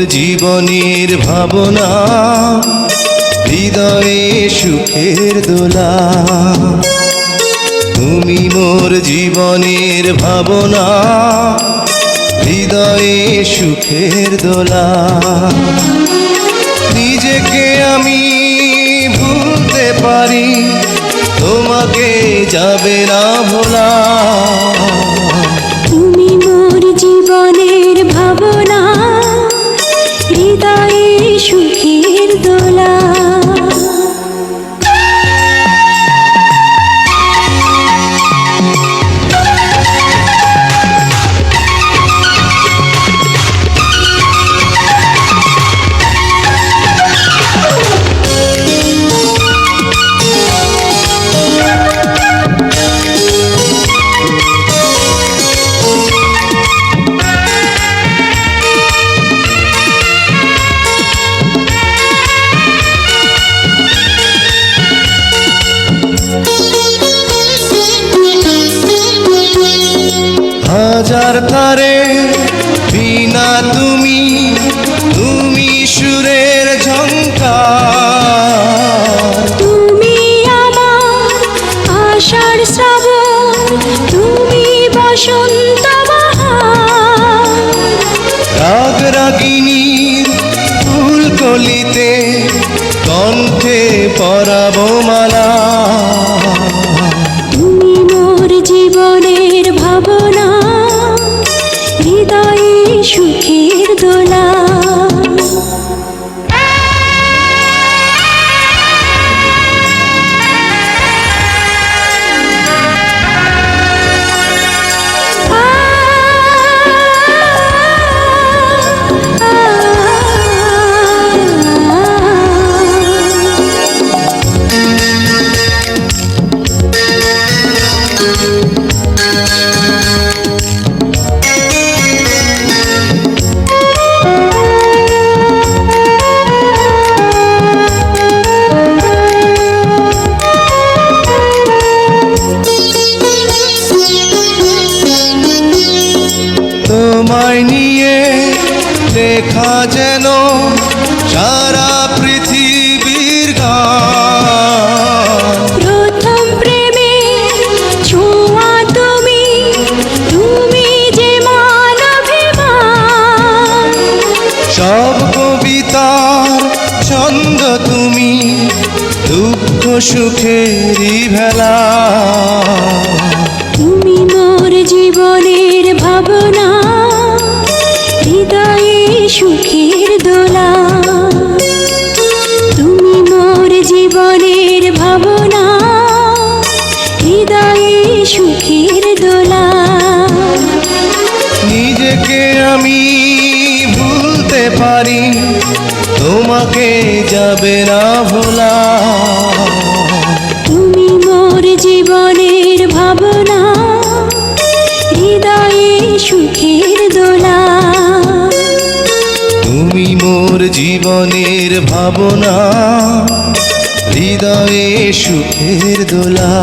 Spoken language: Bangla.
জীবনের ভাবনা, হৃদয়ে সুখের দোলা। তুমি মোর জীবনের ভাবনা, হৃদয়ে সুখের দোলা। নিজেকে আমি ভুলতে পারি, তোমাকে যাবে না ভোলা। তুমি মোর জীবনের ভাবনা, হৃদয়ে সুখের দোলা। হাজার তারে বিনা তুমি, তুমি সুরের ঝংকার। তুমি আমার আষাঢ় শ্রাবণ, তুমি বসন্ত বাহার। রাগ রাগিনীর ফুলকলিতে কণ্ঠে পরাবো মালা। তুমি মোর জীবনের ভাবনা, হৃদয়ে সুখের দোলা। তোমায় নিয়ে লেখা যেন সারা পৃথিবীর গান। প্রথম প্রেমে ছোঁয়া তুমি, তুমি যে মানবিমান। সব কবিতার ছন্দ তুমি, দুঃখ সুখেরই ভেলা। তুমি মোর জীবনের ভাবনা, হৃদয়ে সুখের দোলা। তুমি মোর জীবনের ভাবনা, হৃদয়ে সুখের দোলা। নিজেকে আমি ভুলতে পারি, তোমাকে যাবে না ভোলা। তুমি মোর জীবনের ভাবনা, হৃদয়ে সুখের দোলা। তুমি মোর জীবনের ভাবনা, হৃদয়ে সুখের দোলা।